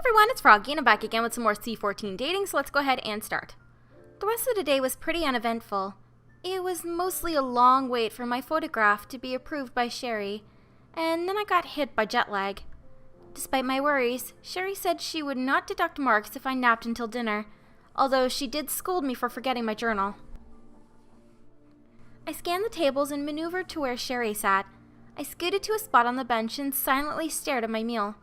Everyone, it's Froggy, and I'm back again with some more C14 dating, so let's go ahead and start. The rest of the day was pretty uneventful. It was mostly a long wait for my photograph to be approved by Sherry, and then I got hit by jet lag. Despite my worries, Sherry said she would not deduct marks if I napped until dinner, although she did scold me for forgetting my journal. I scanned the tables and maneuvered to where Sherry sat. I scooted to a spot on the bench and silently stared at my meal.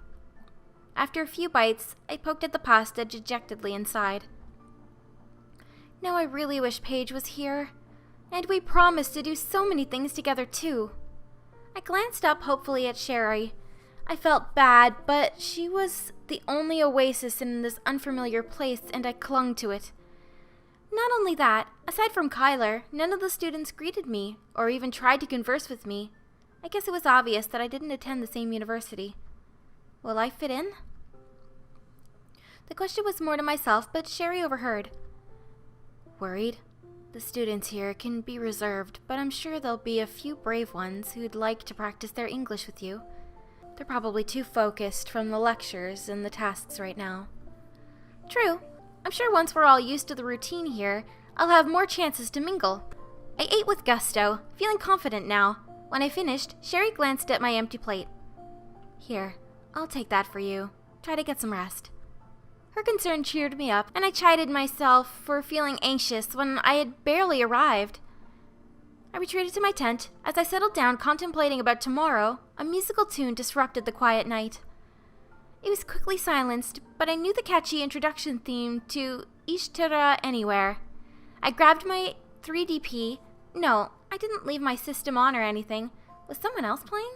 After a few bites, I poked at the pasta dejectedly inside. Now I really wish Paige was here, and we promised to do so many things together too. I glanced up hopefully at Sherry. I felt bad, but she was the only oasis in this unfamiliar place, and I clung to it. Not only that, aside from Kyler, none of the students greeted me, or even tried to converse with me. I guess it was obvious that I didn't attend the same university. Will I fit in? The question was more to myself, but Sherry overheard. Worried? The students here can be reserved, but I'm sure there'll be a few brave ones who'd like to practice their English with you. They're probably too focused from the lectures and the tasks right now. True. I'm sure once we're all used to the routine here, I'll have more chances to mingle. I ate with gusto, feeling confident now. When I finished, Sherry glanced at my empty plate. Here, I'll take that for you. Try to get some rest. Her concern cheered me up, and I chided myself for feeling anxious when I had barely arrived. I retreated to my tent. As I settled down contemplating about tomorrow, a musical tune disrupted the quiet night. It was quickly silenced, but I knew the catchy introduction theme to Ishtara Anywhere. I grabbed my 3DP. No, I didn't leave my system on or anything. Was someone else playing?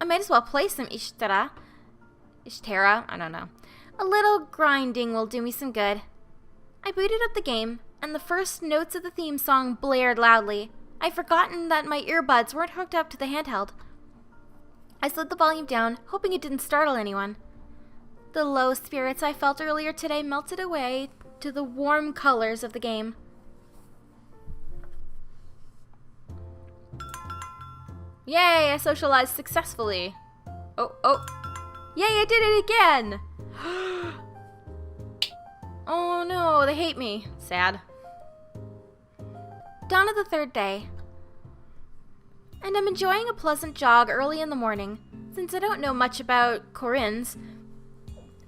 I might as well play some Ishtara, I don't know. A little grinding will do me some good. I booted up the game, and the first notes of the theme song blared loudly. I'd forgotten that my earbuds weren't hooked up to the handheld. I slid the volume down, hoping it didn't startle anyone. The low spirits I felt earlier today melted away to the warm colors of the game. Yay, I socialized successfully. Oh. Yay, I did it again! Oh no, they hate me. Sad. Dawn of the third day. And I'm enjoying a pleasant jog early in the morning. Since I don't know much about Corinne's,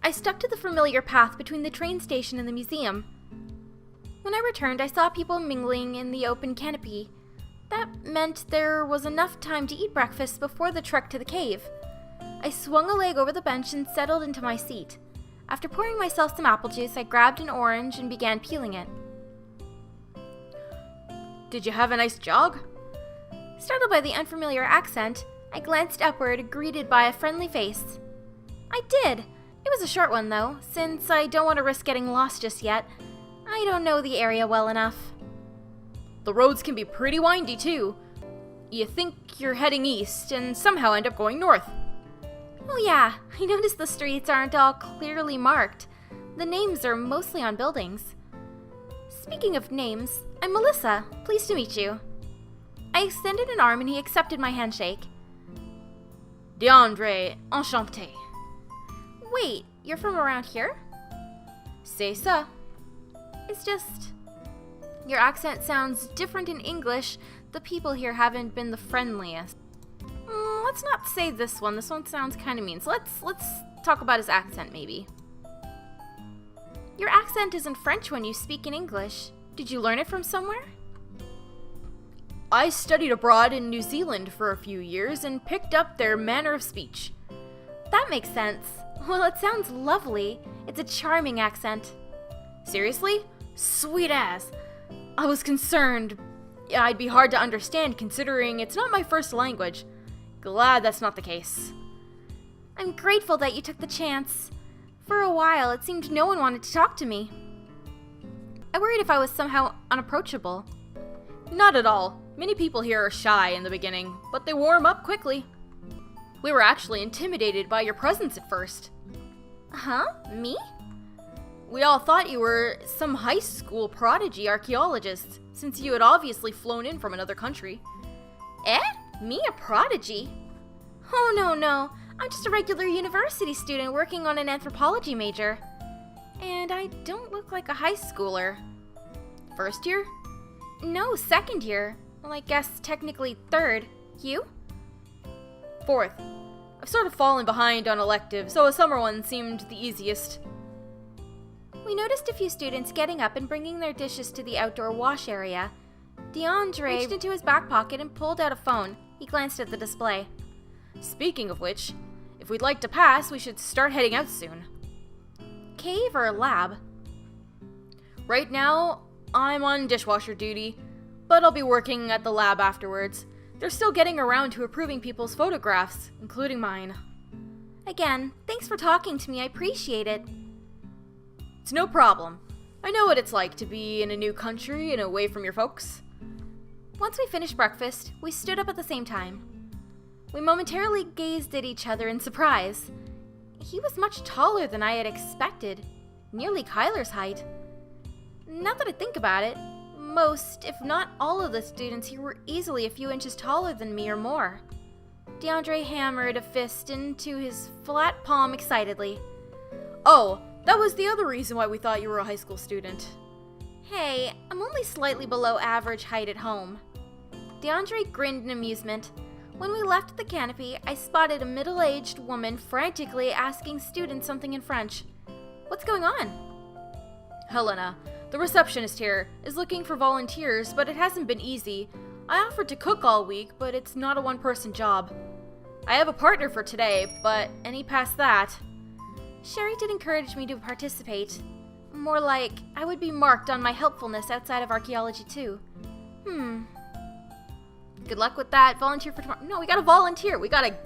I stuck to the familiar path between the train station and the museum. When I returned, I saw people mingling in the open canopy. That meant there was enough time to eat breakfast before the trek to the cave. I swung a leg over the bench and settled into my seat. After pouring myself some apple juice, I grabbed an orange and began peeling it. Did you have a nice jog? Startled by the unfamiliar accent, I glanced upward, greeted by a friendly face. I did. It was a short one, though, since I don't want to risk getting lost just yet. I don't know the area well enough. The roads can be pretty windy, too. You think you're heading east and somehow end up going north. Oh yeah, I noticed the streets aren't all clearly marked. The names are mostly on buildings. Speaking of names, I'm Melissa. Pleased to meet you. I extended an arm and he accepted my handshake. Deandre, enchanté. Wait, you're from around here? C'est ça. It's just... your accent sounds different in English. The people here haven't been the friendliest. Let's not say this one. This one sounds kind of mean. So let's talk about his accent, maybe. Your accent isn't French when you speak in English. Did you learn it from somewhere? I studied abroad in New Zealand for a few years and picked up their manner of speech. That makes sense. Well, it sounds lovely. It's a charming accent. Seriously? Sweet ass. I was concerned. I'd be hard to understand considering it's not my first language. Glad that's not the case. I'm grateful that you took the chance. For a while, it seemed no one wanted to talk to me. I worried if I was somehow unapproachable. Not at all. Many people here are shy in the beginning, but they warm up quickly. We were actually intimidated by your presence at first. Huh? Me? We all thought you were some high school prodigy archaeologist, since you had obviously flown in from another country. Eh? Me a prodigy? Oh, no. I'm just a regular university student working on an anthropology major. And I don't look like a high schooler. First year? No, second year. Well, I guess technically third. You? Fourth. I've sort of fallen behind on electives, so a summer one seemed the easiest. We noticed a few students getting up and bringing their dishes to the outdoor wash area. Deandre reached into his back pocket and pulled out a phone. He glanced at the display. Speaking of which, if we'd like to pass, we should start heading out soon. Cave or lab? Right now, I'm on dishwasher duty, but I'll be working at the lab afterwards. They're still getting around to approving people's photographs, including mine. Again, thanks for talking to me. I appreciate it. It's no problem. I know what it's like to be in a new country and away from your folks. Once we finished breakfast, we stood up at the same time. We momentarily gazed at each other in surprise. He was much taller than I had expected, nearly Kyler's height. Now that I think about it, most, if not all of the students here were easily a few inches taller than me or more. Deandre hammered a fist into his flat palm excitedly. Oh, that was the other reason why we thought you were a high school student. Hey, I'm only slightly below average height at home. Deandre grinned in amusement. When we left the canopy, I spotted a middle-aged woman frantically asking students something in French. What's going on? Helena, the receptionist here, is looking for volunteers, but it hasn't been easy. I offered to cook all week, but it's not a one-person job. I have a partner for today, but any past that... Sherry did encourage me to participate. More like, I would be marked on my helpfulness outside of archaeology too. Good luck with that. Volunteer for tomorrow. No, we gotta volunteer. We gotta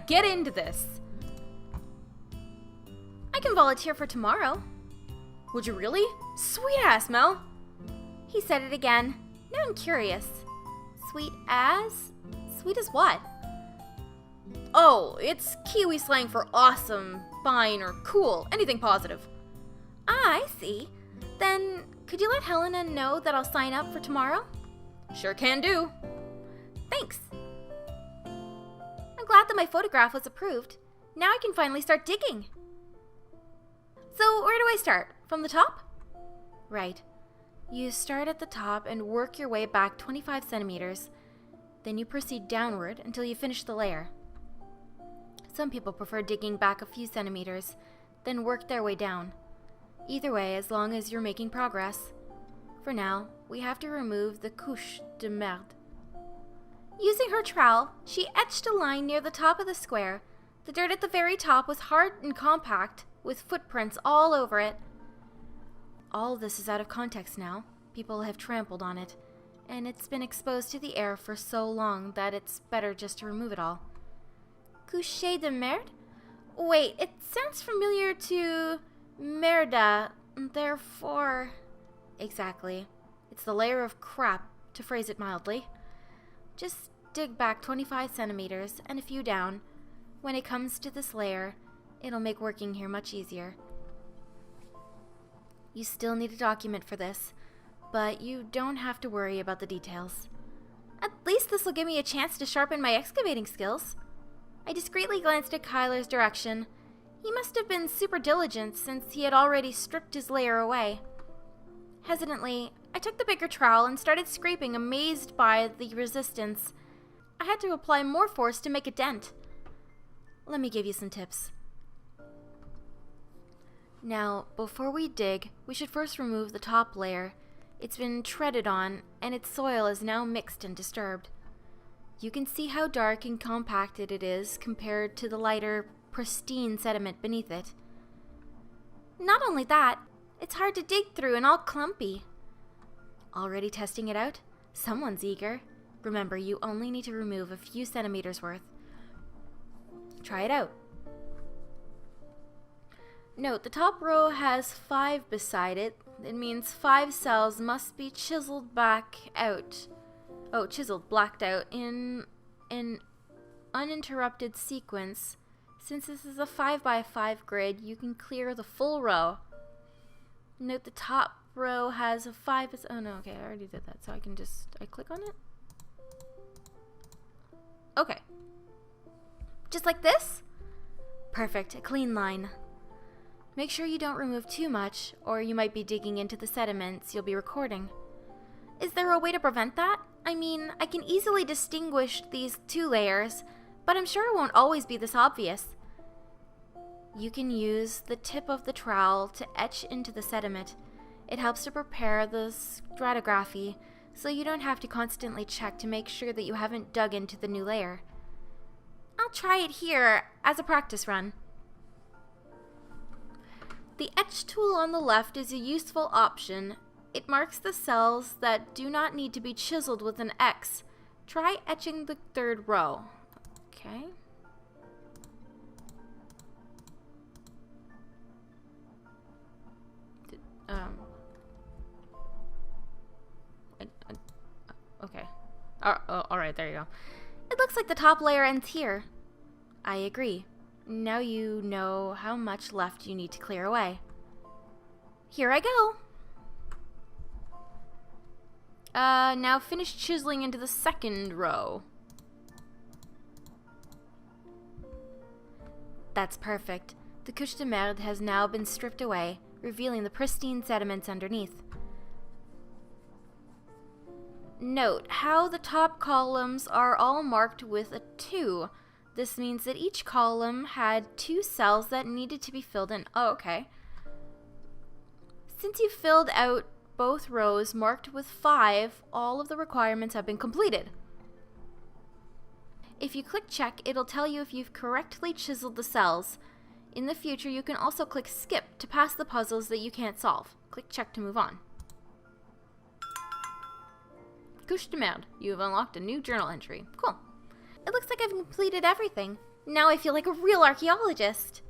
get into this. I can volunteer for tomorrow. Would you really? Sweet ass, Mel. He said it again. Now I'm curious. Sweet as? Sweet as what? Oh, it's Kiwi slang for awesome, fine, or cool. Anything positive. Ah, I see. Then, could you let Helena know that I'll sign up for tomorrow? Sure can do. Thanks. I'm glad that my photograph was approved. Now I can finally start digging. So, where do I start? From the top? Right. You start at the top and work your way back 25 centimeters. Then you proceed downward until you finish the layer. Some people prefer digging back a few centimeters, then work their way down. Either way, as long as you're making progress. For now, we have to remove the couche de merde. Using her trowel, she etched a line near the top of the square. The dirt at the very top was hard and compact, with footprints all over it. All this is out of context now. People have trampled on it, and it's been exposed to the air for so long that it's better just to remove it all. Couche de merde? Wait, it sounds familiar to merda, therefore... Exactly. It's the layer of crap, to phrase it mildly. Just dig back 25 centimeters and a few down. When it comes to this layer, it'll make working here much easier. You still need a document for this, but you don't have to worry about the details. At least this will give me a chance to sharpen my excavating skills. I discreetly glanced at Kyler's direction. He must have been super diligent since he had already stripped his layer away. Hesitantly, I took the bigger trowel and started scraping, amazed by the resistance. I had to apply more force to make a dent. Let me give you some tips. Now, before we dig, we should first remove the top layer. It's been treaded on, and its soil is now mixed and disturbed. You can see how dark and compacted it is compared to the lighter, pristine sediment beneath it. Not only that, it's hard to dig through and all clumpy. Already testing it out? Someone's eager. Remember, you only need to remove a few centimeters worth. Try it out. Note, the top row has 5 beside it. It means 5 cells must be chiseled back out. Oh, chiseled, blacked out in an uninterrupted sequence. Since this is a 5x5 grid, you can clear the full row. Note the top row has a 5. Oh no, okay, I already did that, so I click on it. Okay. Just like this? Perfect, a clean line. Make sure you don't remove too much, or you might be digging into the sediments you'll be recording. Is there a way to prevent that? I mean, I can easily distinguish these 2 layers, but I'm sure it won't always be this obvious. You can use the tip of the trowel to etch into the sediment. It helps to prepare the stratigraphy, so you don't have to constantly check to make sure that you haven't dug into the new layer. I'll try it here as a practice run. The etch tool on the left is a useful option. It marks the cells that do not need to be chiseled with an X. Try etching the 3rd row. Okay. Okay. Alright, there you go. It looks like the top layer ends here. I agree. Now you know how much left you need to clear away. Here I go! Now finish chiseling into the 2nd row. That's perfect. The couche de merde has now been stripped away, revealing the pristine sediments underneath. Note how the top columns are all marked with a 2. This means that each column had 2 cells that needed to be filled in. Oh, okay. Since you filled out both rows marked with 5, all of the requirements have been completed. If you click check, it'll tell you if you've correctly chiseled the cells. In the future, you can also click skip to pass the puzzles that you can't solve. Click check to move on. Couche de merde. You have unlocked a new journal entry. Cool. It looks like I've completed everything. Now I feel like a real archaeologist.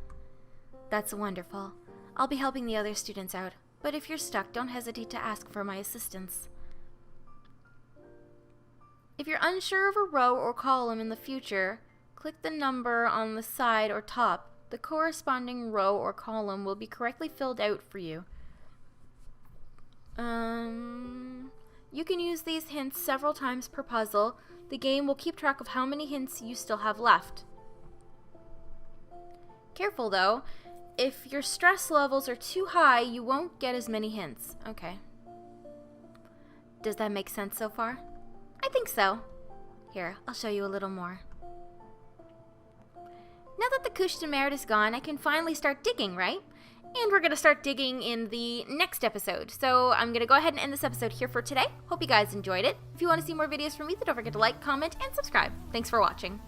That's wonderful. I'll be helping the other students out, but if you're stuck, don't hesitate to ask for my assistance. If you're unsure of a row or column in the future, click the number on the side or top. The corresponding row or column will be correctly filled out for you. You can use these hints several times per puzzle. The game will keep track of how many hints you still have left. Careful though, if your stress levels are too high, you won't get as many hints. Okay. Does that make sense so far? I think so. Here, I'll show you a little more. Now that the couche de merde is gone, I can finally start digging, right? And we're going to start digging in the next episode. So I'm going to go ahead and end this episode here for today. Hope you guys enjoyed it. If you want to see more videos from me, then don't forget to like, comment, and subscribe. Thanks for watching.